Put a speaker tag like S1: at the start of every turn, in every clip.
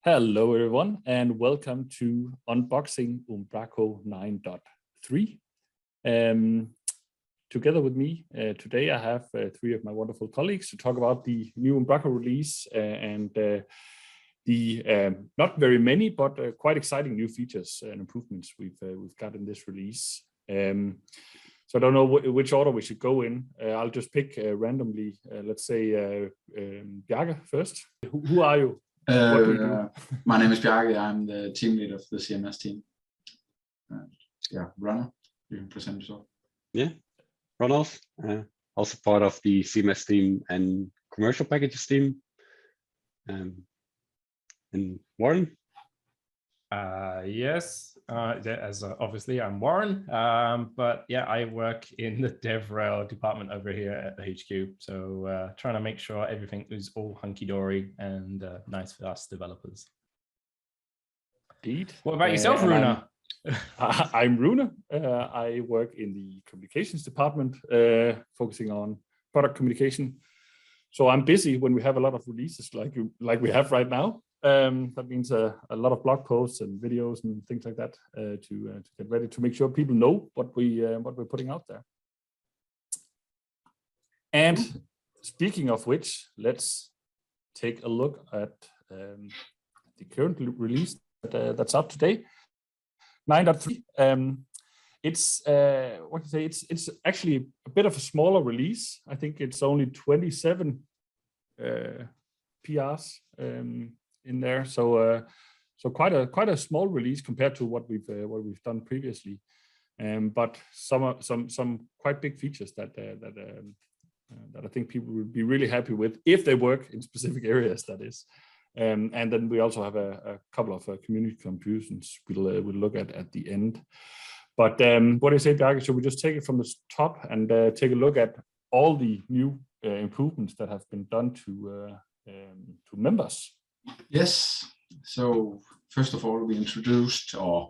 S1: Hello, everyone, and welcome to Unboxing Umbraco 9.3. Together with me today, I have three of my wonderful colleagues to talk about the new Umbraco release and the not very many, but quite exciting new features and improvements we've got in this release. So I don't know which order we should go in. I'll just pick randomly. Let's say Bjarke first. Who are you? What do you do?
S2: My name is Bjarke. I'm the team lead of the CMS team. Ronald, you can present yourself.
S3: Yeah, Ronald, also part of the CMS team and commercial packages team. And Warren?
S4: Yes, obviously I'm Warren, but yeah, I work in the DevRel department over here at the HQ. So trying to make sure everything is all hunky-dory and nice for us developers.
S1: Indeed.
S4: What about yourself, Rune?
S1: I'm Rune. I work in the communications department, focusing on product communication. So I'm busy when we have a lot of releases like we have right now. That means a lot of blog posts and videos and things like that to get ready to make sure people know what we're putting out there. And speaking of which, let's take a look at the current release that's out today, 9.3. It's what to say? It's actually a bit of a smaller release. I think it's only 27 PRs. In there, so quite a small release compared to what we've done previously, but some quite big features that I think people would be really happy with if they work in specific areas. That is, and then we also have a couple of community contributions we'll look at the end. But what do you say, Bjarke? Should we just take it from the top and take a look at all the new improvements that have been done to members?
S2: Yes. So first of all, we introduced or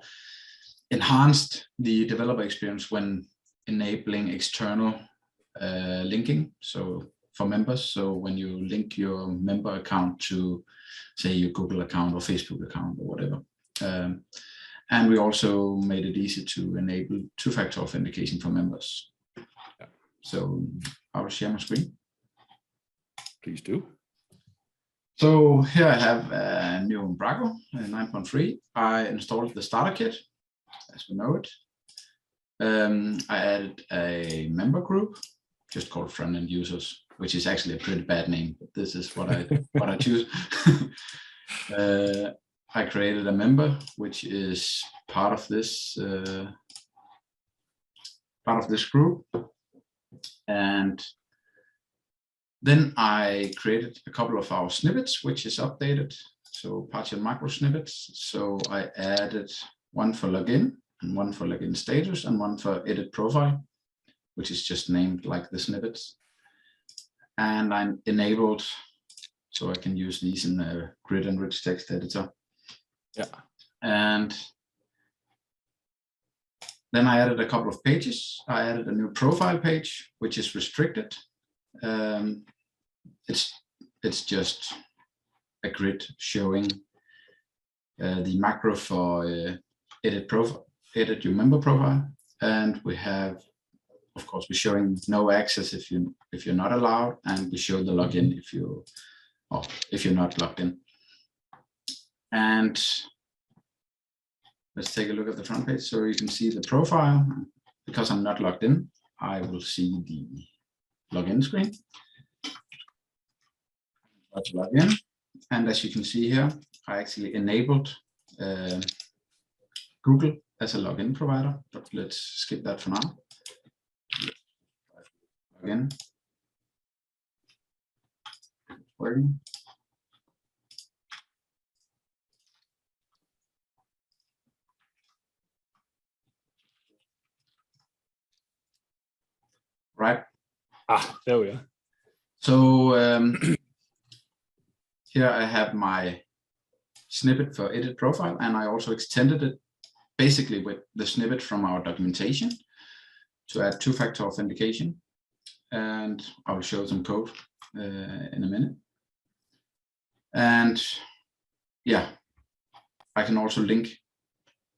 S2: enhanced the developer experience when enabling external linking. So for members, so when you link your member account to, say, your Google account or Facebook account or whatever. And we also made it easy to enable two-factor authentication for members.
S1: Yeah.
S2: So I will share my screen.
S1: Please do.
S2: So here I have a new Umbraco 9.3. I installed the starter kit, as we know it. I added a member group, just called front-end users, which is actually a pretty bad name, but this is what I choose. I created a member, which is part of this group, and then I created a couple of our snippets, which is updated. So partial macro snippets. So I added one for login and one for login status and one for edit profile, which is just named like the snippets. And I enabled, so I can use these in the grid and rich text editor.
S1: Yeah. And
S2: then I added a couple of pages. I added a new profile page, which is restricted. It's just a grid showing the macro for edit your member profile, and we have, of course, we're showing no access if you're not allowed, and we show the login if you're not logged in. And let's take a look at the front page so you can see the profile. Because I'm not logged in, I will see the login screen. Let's log in, and as you can see here, I actually enabled Google as a login provider, but let's skip that for now. Login. Working. Right.
S1: There we are.
S2: So here I have my snippet for edit profile, and I also extended it basically with the snippet from our documentation to add two-factor authentication. And I will show some code in a minute. And yeah, I can also link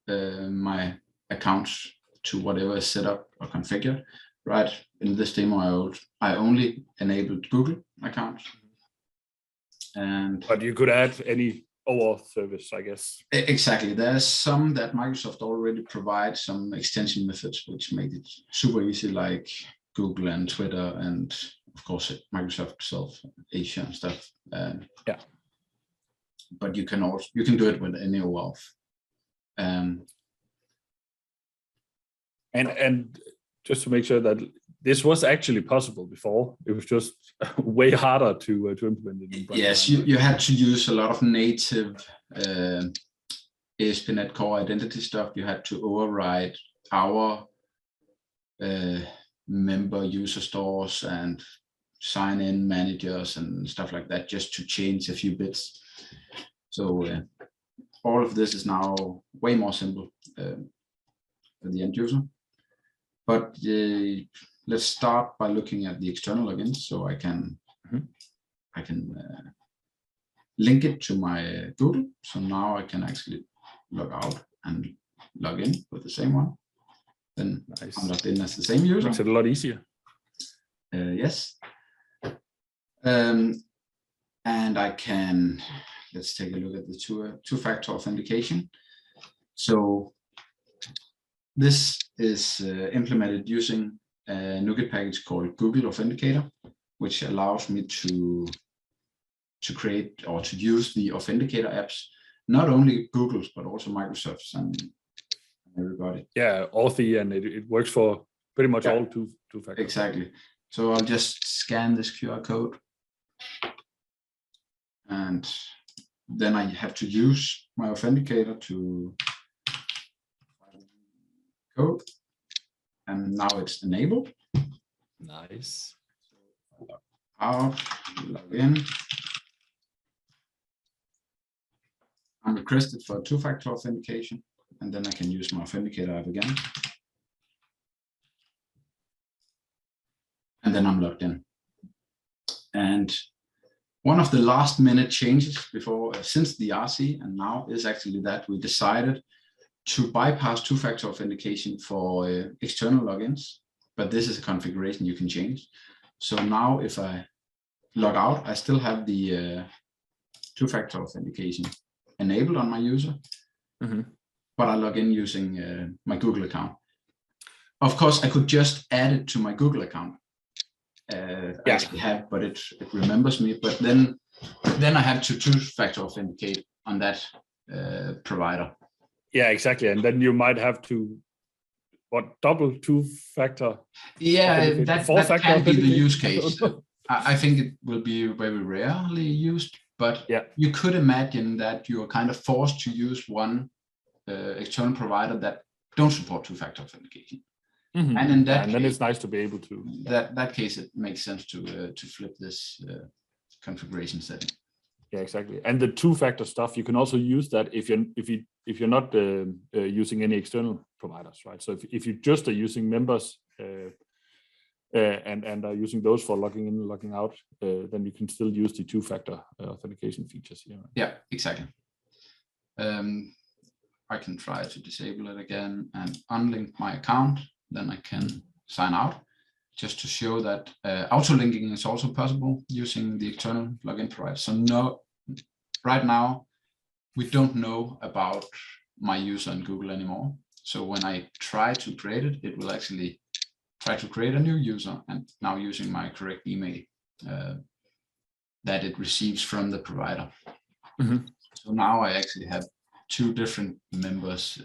S2: my accounts to whatever is set up or configured. Right, in this demo, I only enabled Google accounts.
S1: But you could add any OAuth service, I guess.
S2: Exactly. There's some that Microsoft already provides some extension methods which make it super easy, like Google and Twitter, and of course Microsoft itself, Asia and stuff.
S1: Yeah.
S2: But you can do it with any OAuth.
S1: And just to make sure that this was actually possible before, it was just way harder to implement it.
S2: Yes, you had to use a lot of native ASP.NET Core identity stuff. You had to override our member user stores and sign-in managers and stuff like that, just to change a few bits. So all of this is now way more simple for the end user. But let's start by looking at the external logins, so I can link it to my Google. So now I can actually log out and log in with the same one. Then nice. I'm logged in as the same user.
S1: Makes it a lot easier.
S2: Yes. And I can, let's take a look at the two-factor authentication. So this is implemented using a NuGet package called Google Authenticator, which allows me to create or to use the Authenticator apps, not only Google's, but also Microsoft's and everybody.
S1: Yeah, Authy, and it works for pretty much all two-factor.
S2: Exactly. So I'll just scan this QR code. And then I have to use my Authenticator to code. And now it's enabled.
S1: Nice.
S2: Out, log in. I'm requested for two-factor authentication, and then I can use my Authenticator app again. And then I'm logged in. And one of the last minute changes before, since the RC and now, is actually that we decided to bypass two-factor authentication for external logins, but this is a configuration you can change. So now if I log out, I still have the two-factor authentication enabled on my user, but I log in using my Google account. Of course, I could just add it to my Google account. I actually have, but it remembers me. But then I have to two-factor authenticate on that provider. Yeah,
S1: exactly. And then you might have to double two-factor.
S2: Yeah, that can be the use case. I think it will be very rarely used, but you could imagine that you are kind of forced to use one external provider that don't support two-factor authentication. And in that
S1: and then it's nice to be able to.
S2: That case, it makes sense to flip this configuration setting.
S1: Yeah, exactly. And the two-factor stuff, you can also use that if you're not using any external providers, right? So if you just are using members and are using those for logging in and logging out, then you can still use the two-factor authentication features here. Right?
S2: Yeah, exactly. I can try to disable it again and unlink my account. Then I can sign out, just to show that auto-linking is also possible using the external login provider. So no, right now, we don't know about my user in Google anymore. So when I try to create it, it will actually try to create a new user, and now using my correct email that it receives from the provider. So now I actually have two different members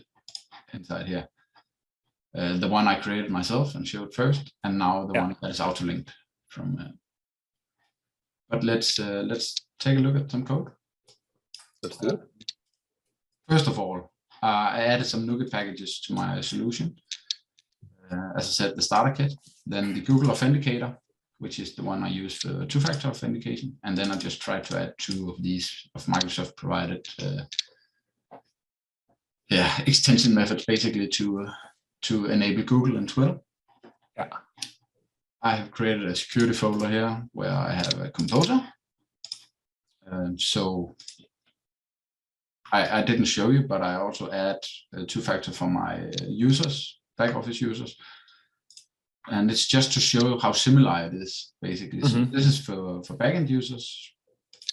S2: inside here. The one I created myself and showed first, and now the one that is auto-linked from. But let's take a look at some code.
S1: Let's do it.
S2: First of all, I added some NuGet packages to my solution. As I said, the starter kit, then the Google Authenticator, which is the one I use for two-factor authentication, and then I just tried to add two of these of Microsoft provided extension methods, basically to enable Google and Twitter. I have created a security folder here where I have a composer. So I didn't show you, but I also add two-factor for my users, back office users. And it's just to show how similar it is, basically. So this is for backend users.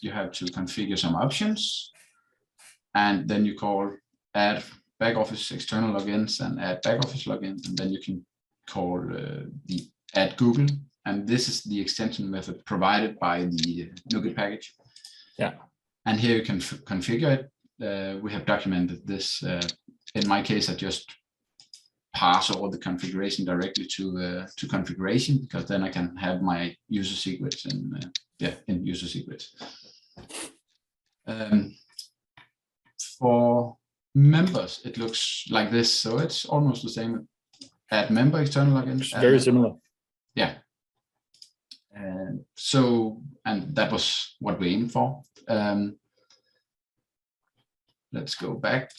S2: You have to configure some options, and then you call add back office external logins and add back office logins, and then you can call the add Google. And this is the extension method provided by the NuGet package.
S1: Yeah.
S2: And here you can configure it. We have documented this. In my case, I just pass all the configuration directly to configuration, because then I can have my user secrets in user secrets. For members, it looks like this, so it's almost the same. Add member external login.
S1: It's very similar.
S2: Yeah. And that was what we aimed for. Let's go back.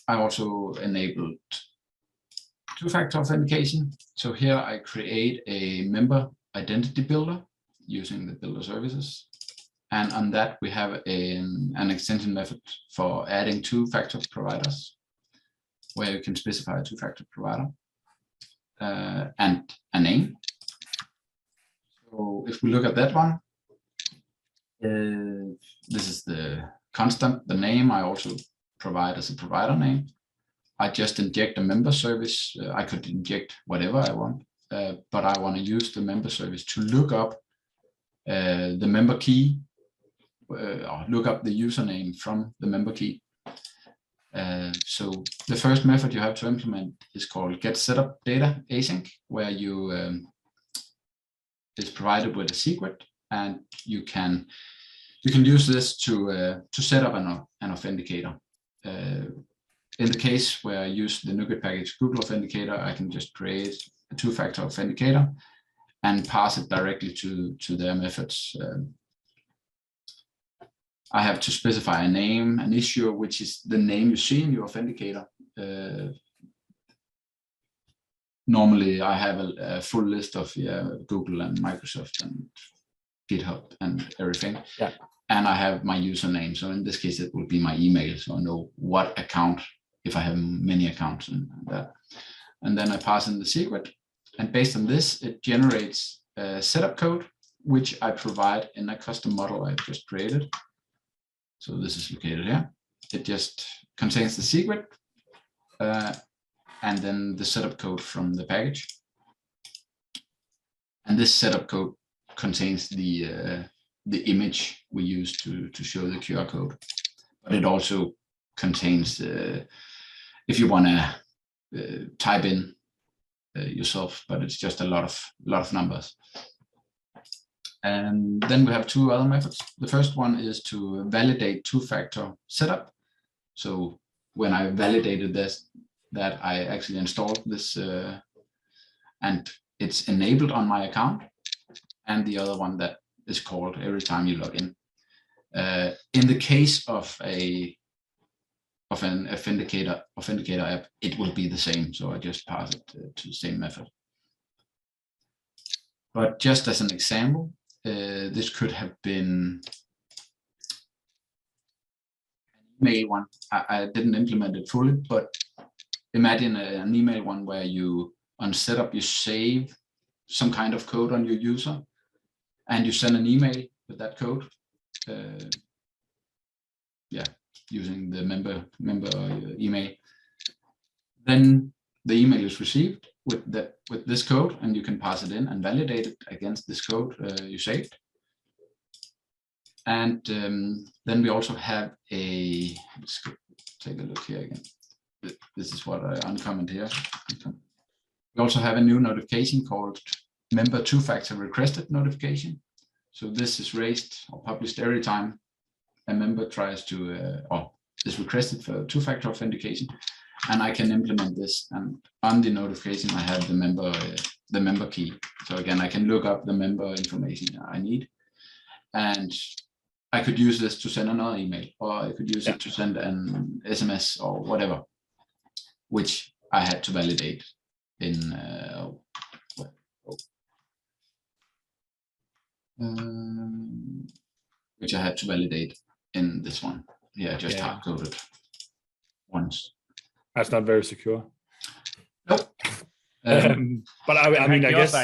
S2: I also enabled two-factor authentication. So here I create a member identity builder using the builder services. And on that, we have an extension method for adding two-factor providers, where you can specify a two-factor provider and a name. So if we look at that one, this is the constant, the name I also provide as a provider name. I just inject a member service. I could inject whatever I want, but I want to use the member service to look up the member key, or look up the username from the member key. So the first method you have to implement is called get setup data async, where you is provided with a secret, and you can use this to set up an authenticator. In the case where I use the NuGet package Google Authenticator, I can just create a two-factor authenticator and pass it directly to their methods. I have to specify a name, an issuer, which is the name you see in your authenticator. Normally, I have a full list of Google and Microsoft and GitHub and everything. Yeah. And I have my username. So in this case, it will be my email. So I know what account, if I have many accounts and that. And then I pass in the secret. And based on this, it generates a setup code, which I provide in a custom model I've just created. So this is located here. It just contains the secret and then the setup code from the package. And this setup code contains the image we use to show the QR code. But it also contains, if you want to type in yourself, but it's just a lot of numbers. And then we have two other methods. The first one is to validate two-factor setup. So when I validated this, that I actually installed this and it's enabled on my account. And the other one that is called every time you log in. In the case of an authenticator app, it will be the same. So I just pass it to the same method. But just as an example, this could have been an email one. I didn't implement it fully, but imagine an email one where you, on setup, you save some kind of code on your user and you send an email with that code. Using the member email. Then the email is received with this code, and you can pass it in and validate it against this code you saved. And then we also have let's take a look here again. This is what I uncommented here. We also have a new notification called member two-factor requested notification. So this is raised or published every time a member tries to, or is requested for two-factor authentication, and I can implement this. And on the notification, I have the member key. So again, I can look up the member information I need, and I could use this to send another email, or I could use it to send an SMS or whatever, which I had to validate in which I had to validate in this one. just hard-coded once.
S1: That's not very secure.
S2: Nope.
S1: But I mean, I guess.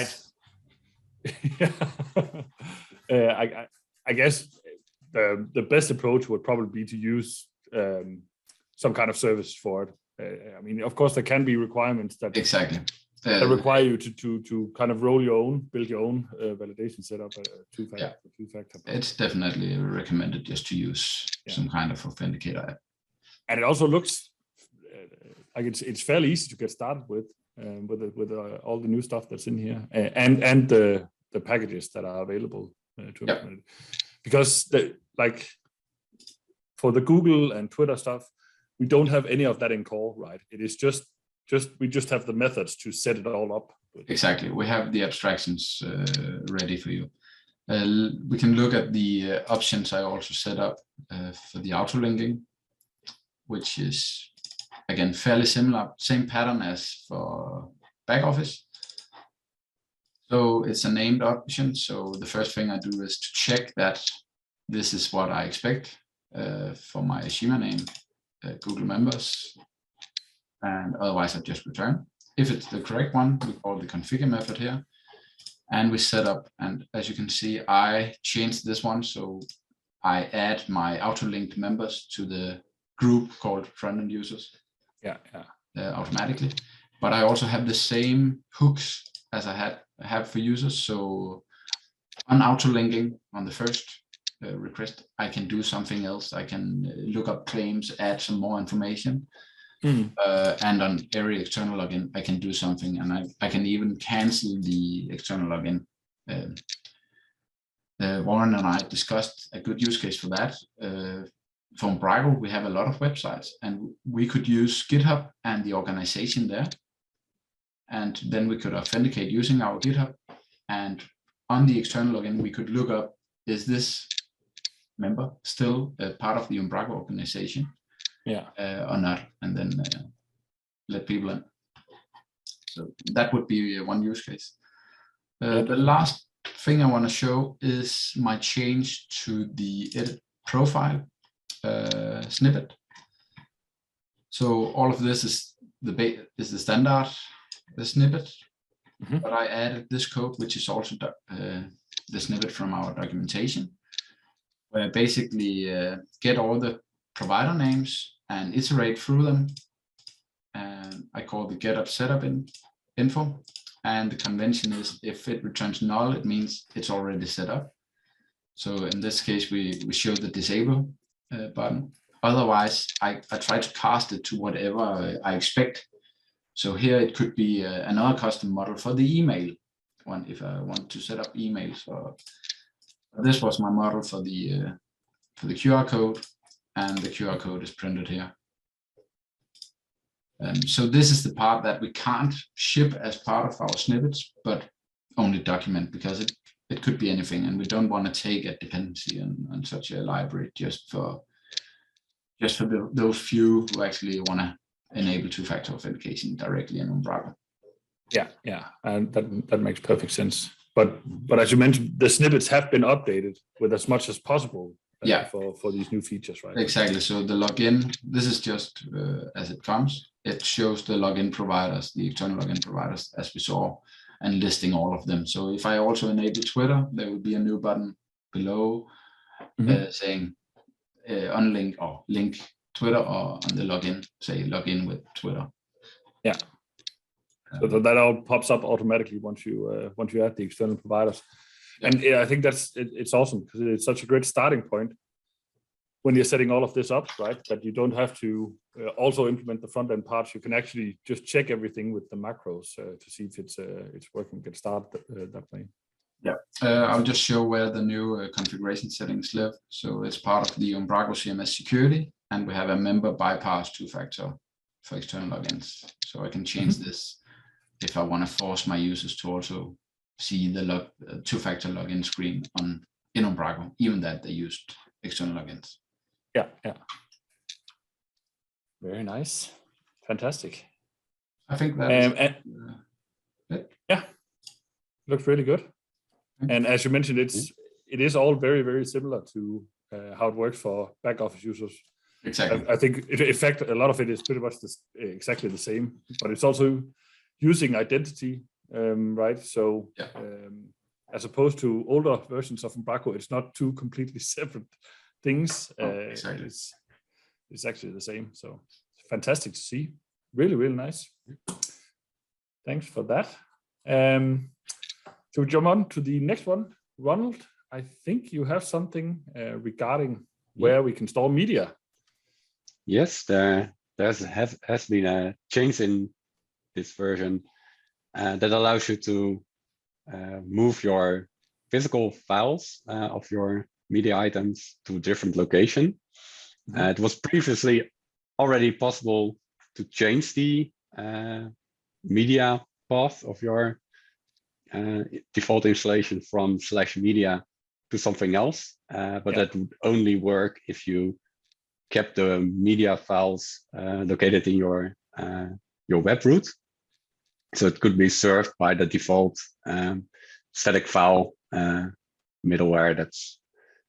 S1: I guess the best approach would probably be to use some kind of service for it. I mean, of course, there can be requirements that that require you to kind of build your own validation setup, two-factor.
S2: It's definitely recommended just to use some kind of authenticator app.
S1: And it also looks like it's fairly easy to get started with all the new stuff that's in here, and the packages that are available to implement it. Because for the Google and Twitter stuff, we don't have any of that in core, right? It is we just have the methods to set it all up.
S2: Exactly. We have the abstractions ready for you. We can look at the options I also set up for the auto linking, which is again fairly similar, same pattern as for backoffice. So it's a named option. So the first thing I do is to check that this is what I expect for my schema name, Google members, and otherwise I just return. If it's the correct one, we call the configure method here, and we set up. And as you can see, I changed this one, so I add my auto-linked members to the group called front-end users. Automatically. But I also have the same hooks as I have for users. So on auto-linking on the first request, I can do something else. I can look up claims, add some more information. And on every external login, I can do something, and I can even cancel the external login. Warren and I discussed a good use case for that. For Umbraco, we have a lot of websites, and we could use GitHub and the organization there. And then we could authenticate using our GitHub. And on the external login, we could look up, is this member still part of the Umbraco organization? Or not, and then let people in. So that would be one use case. The last thing I want to show is my change to the edit profile snippet. So all of this is the standard snippet, but I added this code, which is also the snippet from our documentation, where I basically get all the provider names and iterate through them. And I call the getup setup info. And the convention is if it returns null, it means it's already set up. So in this case, we show the disable button. Otherwise, I try to cast it to whatever I expect. So here it could be another custom model for the email one if I want to set up emails. So this was my model for the QR code. And the QR code is printed here. So this is the part that we can't ship as part of our snippets, but only document, because it could be anything, and we don't want to take a dependency on such a library just for those few who actually want to enable two-factor authentication directly in Umbraco.
S1: And that makes perfect sense. But as you mentioned, the snippets have been updated with as much as possible. For these new features, right?
S2: Exactly. So the login, this is just as it comes. It shows the login providers, the external login providers, as we saw, and listing all of them. So if I also enable Twitter, there will be a new button below saying unlink or link Twitter, or on the login, say login with Twitter.
S1: So that all pops up automatically once you add the external providers. And I think it's awesome, because it's such a great starting point when you're setting all of this up, right? That you don't have to also implement the front end parts. You can actually just check everything with the macros to see if it's working, get started that way.
S2: I'll just show where the new configuration settings live. So it's part of the Umbraco CMS security, and we have a member bypass two-factor for external logins. So I can change this if I want to force my users to also see the two-factor login screen in Umbraco, even that they used external logins.
S1: Very nice. Fantastic.
S2: I think that
S1: looks really good. And as you mentioned, it is all very, very similar to how it works for back office users.
S2: Exactly.
S1: I think in fact a lot of it is pretty much exactly the same, but it's also using identity, right? So
S2: Yeah.
S1: as opposed to older versions of Umbraco, it's not two completely separate things.
S2: Exactly.
S1: It's actually the same. So fantastic to see. Really, really nice. Thanks for that. So we jump on to the next one. Ronald, I think you have something regarding where we can store media.
S3: Yes, there has been a change in this version that allows you to move your physical files of your media items to a different location. It was previously already possible to change the media path of your default installation from /media to something else, but that would only work if you kept the media files located in your web root. So it could be served by the default static file middleware that's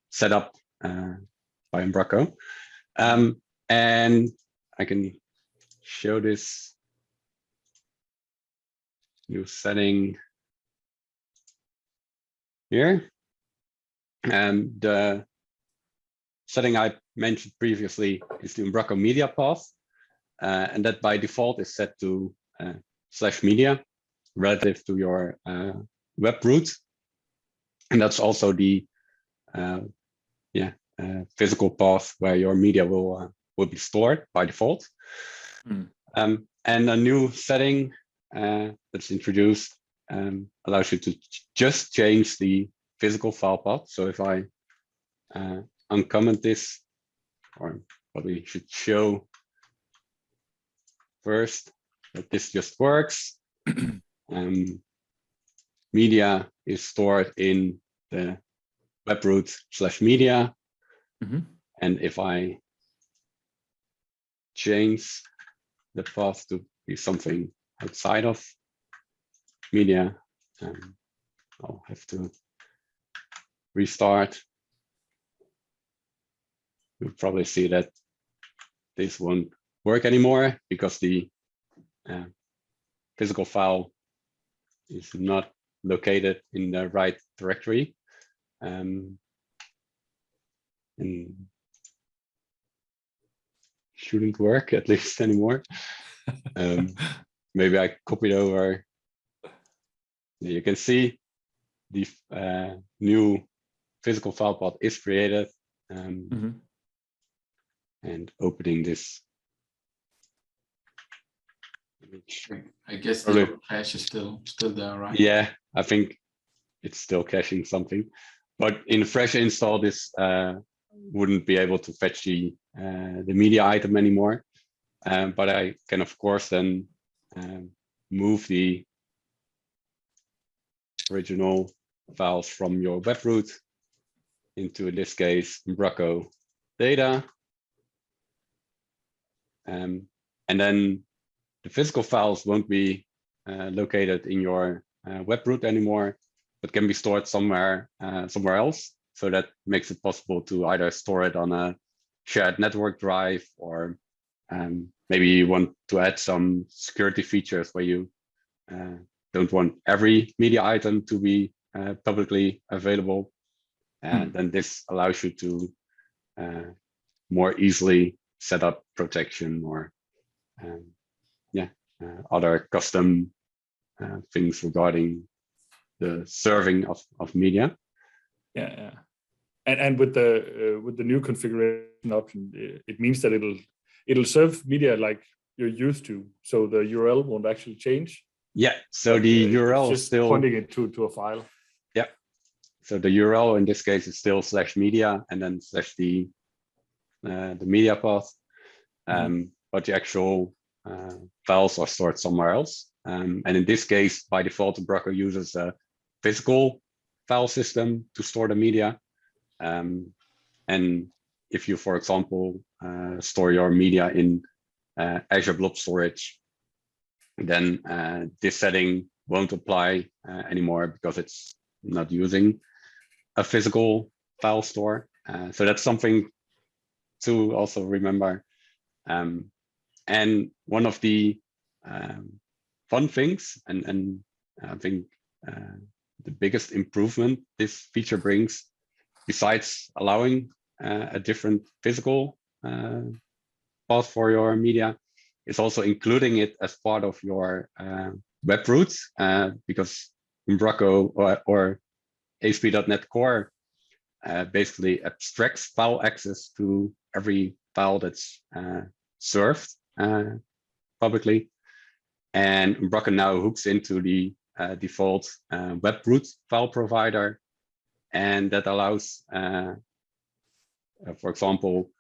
S3: set up by Umbraco. And I can show this new setting here. And the setting I mentioned previously is the Umbraco media path, and that by default is set to /media relative to your web root, and that's also the physical path where your media will be stored by default. And a new setting that's introduced allows you to just change the physical file path. So if I uncomment this, or probably should show first that this just works. Media is stored in the web root /media. And if I change the path to be something outside of media, I'll have to restart. You'll probably see that this won't work anymore because the physical file is not located in the right directory. And shouldn't work at least anymore. Maybe I copied over. You can see the new physical file path is created. And opening this image.
S2: I guess the cache is still there, right?
S3: Yeah, I think it's still caching something, but in fresh install, this wouldn't be able to fetch the media item anymore. But I can of course then move the original files from your web root into, in this case, Umbraco data. And then the physical files won't be located in your web root anymore, but can be stored somewhere else. So that makes it possible to either store it on a shared network drive, or maybe you want to add some security features where you don't want every media item to be publicly available. And then this allows you to more easily set up protection or other custom things regarding the serving of media.
S1: Yeah. And with the new configuration option, it means that it'll serve media like you're used to, so the URL won't actually change.
S3: Yeah, so the URL is still
S1: pointing it to a file.
S3: Yeah, so the URL in this case is still /media and then the media path, but the actual files are stored somewhere else. And in this case, by default, Umbraco uses a physical file system to store the media. And if you, for example, store your media in Azure Blob Storage, then this setting won't apply anymore because it's not using a physical file store. So that's something to also remember. And one of the fun things, and I think the biggest improvement this feature brings, besides allowing a different physical path for your media, is also including it as part of your web routes, because Umbraco or ASP.NET Core basically abstracts file access to every file that's served publicly. And Umbraco now hooks into the default web root file provider. And that allows, for example,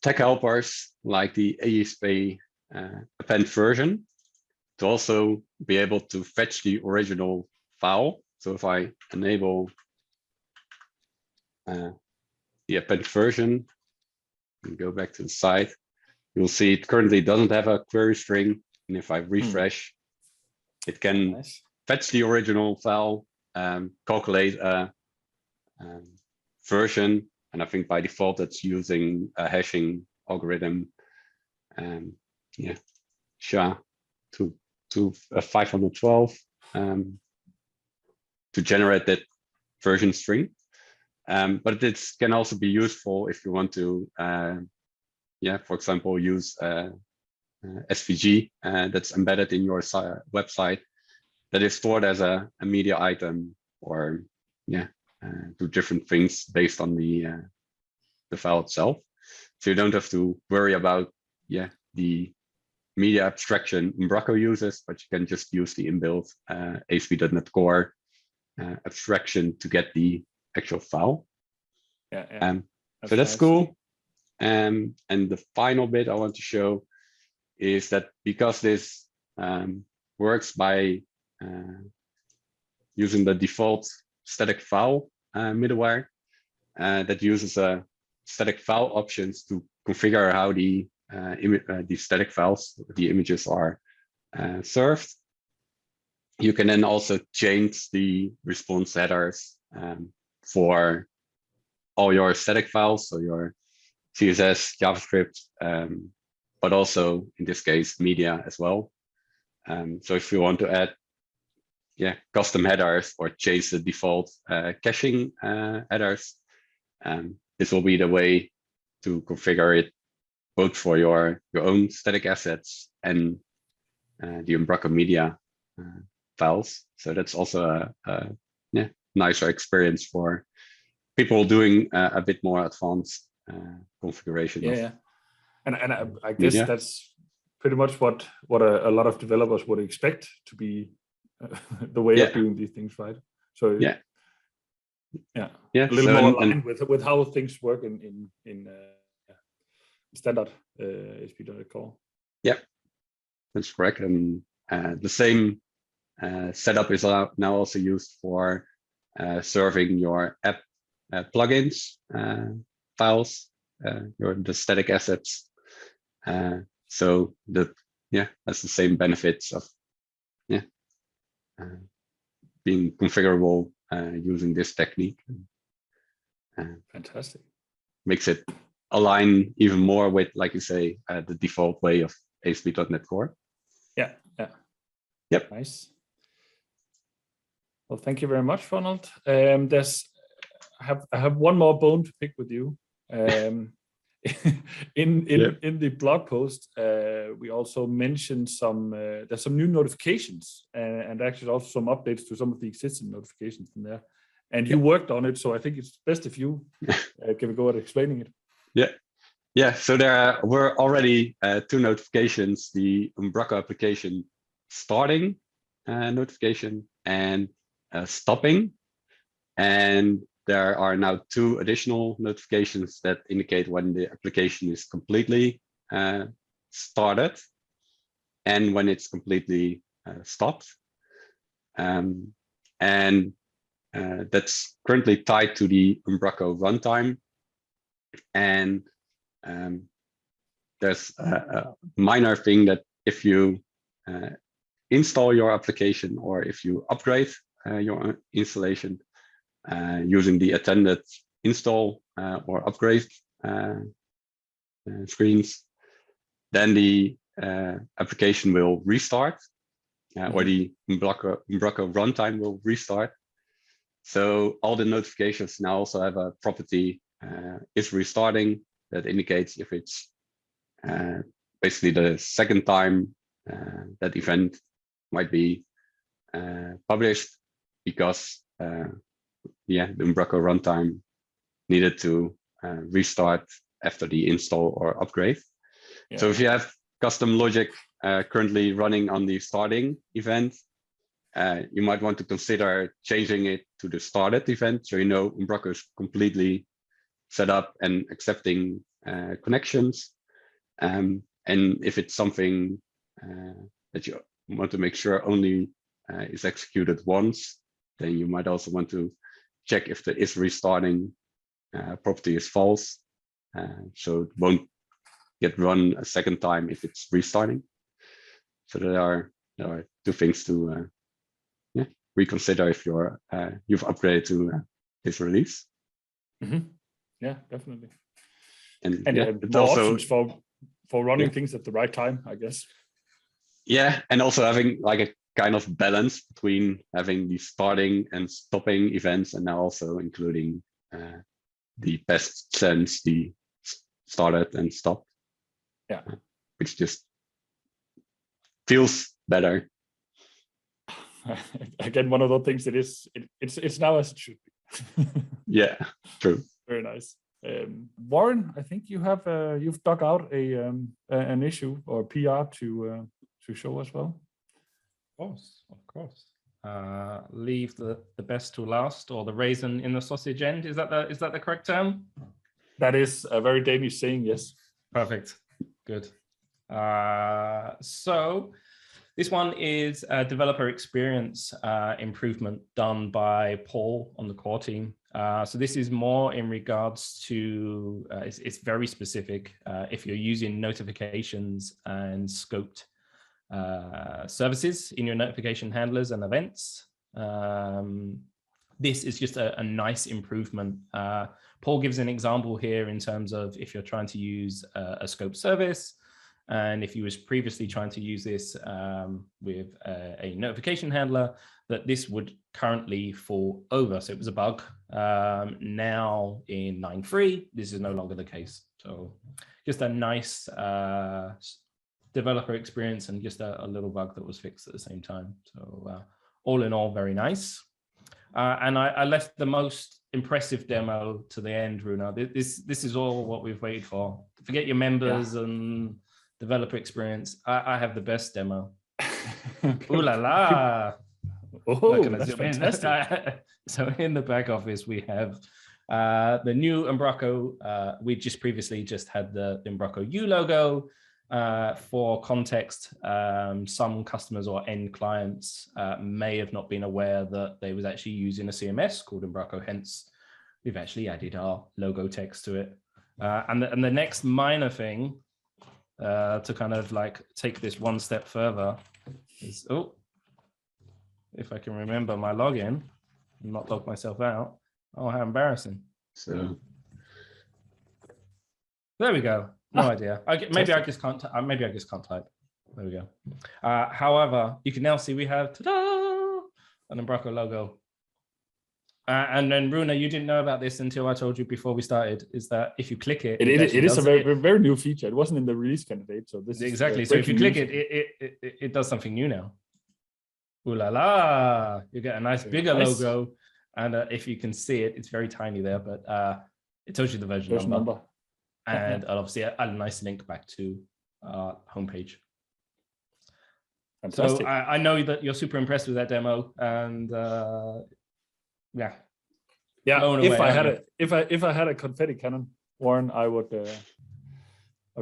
S3: tech helpers like the ASP append version to also be able to fetch the original file. So if I enable the append version and go back to the site, you'll see it currently doesn't have a query string. And if I refresh, it can fetch the original file, calculate a version. And I think by default, it's using a hashing algorithm, SHA to 512 to generate that version string. But it can also be useful if you want to, for example, use SVG that's embedded in your website that is stored as a media item, or do different things based on the file itself. So you don't have to worry about the media abstraction Umbraco uses, but you can just use the inbuilt ASP.NET Core abstraction to get the actual file. So that's cool. And the final bit I want to show is that because this works by using the default static file middleware that uses static file options to configure how the static files, the images, are served. You can then also change the response headers for all your static files, so your CSS, JavaScript, but also in this case media as well. So if you want to add custom headers or change the default caching headers, this will be the way to configure it both for your own static assets and the Umbraco media files. So that's also a nicer experience for people doing a bit more advanced configuration.
S1: And I guess that's pretty much what a lot of developers would expect to be the way of doing these things, right? So a little more aligned with how things work in standard ASP.NET Core. Yeah,
S3: that's correct. And the same setup is now also used for serving your app plugins files, the static assets. So that's the same benefits of being configurable using this technique.
S1: Fantastic.
S3: Makes it align even more with, like you say, the default way of ASP.NET Core. Yep.
S1: Nice. Well, thank you very much, Ronald. I have one more bone to pick with you. In the blog post, we also mentioned there's some new notifications and actually also some updates to some of the existing notifications in there. And you worked on it, so I think it's best if you give a go at explaining it.
S3: So there were already two notifications: the Umbraco application starting notification and stopping. And there are now two additional notifications that indicate when the application is completely started and when it's completely stopped. And that's currently tied to the Umbraco runtime. And there's a minor thing that if you install your application or if you upgrade your installation, using the attended install or upgrade screens, then the application will restart, or the Umbraco runtime will restart. So all the notifications now also have a property is restarting that indicates if it's basically the second time that event might be published, because the Umbraco runtime needed to restart after the install or upgrade. Yeah. So if you have custom logic currently running on the starting event, you might want to consider changing it to the started event, so you know Umbraco is completely set up and accepting connections. And if it's something that you want to make sure only is executed once, then you might also want to check if the is restarting property is false, so it won't get run a second time if it's restarting. So there are two things to reconsider if you've upgraded to this release.
S1: Mm-hmm. Yeah, definitely.
S3: And
S1: more also, options for running things at the right time, I guess. Yeah,
S3: and also having like a kind of balance between having the starting and stopping events, and now also including the best sense, the started and stopped.
S1: Yeah,
S3: which just feels better.
S1: Again, one of those things that it's now as it should be.
S3: Yeah, true.
S1: Very nice. Warren, I think you have you've dug out an issue or PR to show as well.
S4: Of course. Leave the best to last, or the raisin in the sausage end. Is that the correct term?
S1: That is a very Danish saying. Yes.
S4: Perfect. Good. So this one is a developer experience improvement done by Paul on the core team. So this is more in regards to, it's very specific. If you're using notifications and scoped services in your notification handlers and events, this is just a nice improvement. Paul gives an example here in terms of if you're trying to use a scoped service, and if you was previously trying to use this with a notification handler, that this would currently fall over. So it was a bug. Now in 9.3, this is no longer the case. So just a nice developer experience and just a little bug that was fixed at the same time. So all in all, very nice. And I left the most impressive demo to the end, Rune. This is all what we've waited for. Forget your members and developer experience. I have the best demo. Ooh la la.
S1: Oh, that's fantastic.
S4: So in the back office, we have the new Umbraco. We just previously just had the Umbraco U logo. For context, some customers or end clients may have not been aware that they was actually using a CMS called Umbraco. Hence, we've actually added our logo text to it. And the next minor thing to kind of like take this one step further is, if I can remember my login and not log myself out. Oh, how embarrassing.
S3: So
S4: there we go. No idea. Maybe I just can't type. There we go. However, you can now see we have an Umbraco logo. And then Rune, you didn't know about this until I told you before we started. Is that if you click it,
S1: it is a very new feature. It wasn't in the release candidate, so this
S4: exactly.
S1: Is,
S4: so if you click it does something new now. Ooh la la! You get a nice bigger logo, and if you can see it, it's very tiny there, but it tells you the version number. And obviously a nice link back to our homepage.
S1: Fantastic.
S4: So I know that you're super impressed with that demo, and yeah.
S1: If I had a confetti cannon, Warren, I would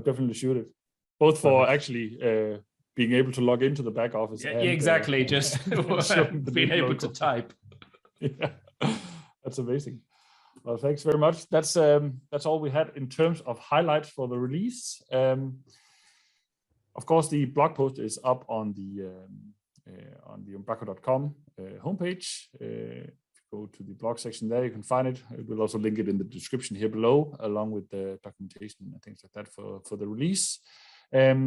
S1: definitely shoot it. Both for actually being able to log into the back office.
S4: Yeah, exactly. Just being able to type.
S1: Yeah, that's amazing. Well, thanks very much. That's all we had in terms of highlights for the release. Of course, the blog post is up on the Umbraco.com homepage. If you go to the blog section there, you can find it. We'll also link it in the description here below, along with the documentation and things like that for the release.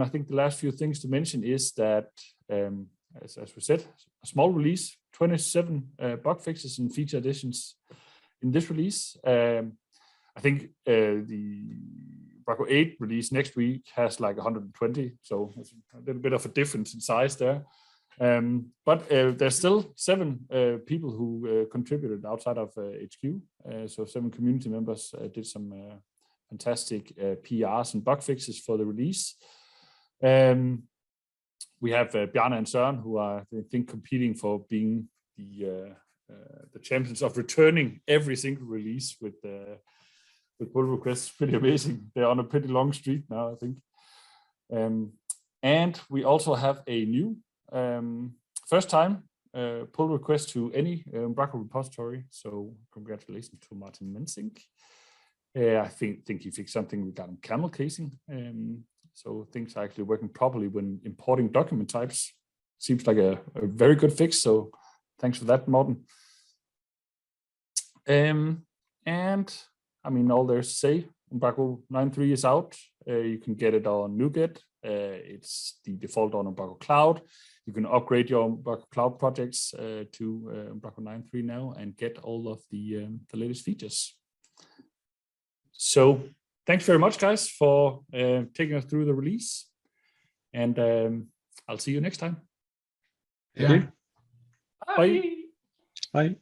S1: I think the last few things to mention is that, as we said, a small release, 27 bug fixes and feature additions in this release. I think the Umbraco 8 release next week has like 120, so it's a little bit of a difference in size there. But there's still 7 people who contributed outside of HQ. So 7 community members did some fantastic PRs and bug fixes for the release. We have Bjarke and Søren, who are, I think, competing for being the champions of returning every single release with pull requests. Pretty amazing. They're on a pretty long streak now, I think. And we also have a new first time pull request to any Umbraco repository. So congratulations to Martin Mensink. I think he fixed something regarding camel casing. So things are actually working properly when importing document types. Seems like a very good fix. So thanks for that, Morten. And I mean, all there's to say, Umbraco 9.3 is out. You can get it on NuGet. It's the default on Umbraco Cloud. You can upgrade your Umbraco Cloud projects to Umbraco 9.3 now and get all of the latest features. So thanks very much, guys, for taking us through the release. And I'll see you next time.
S2: Yeah.
S1: Bye.
S3: Bye.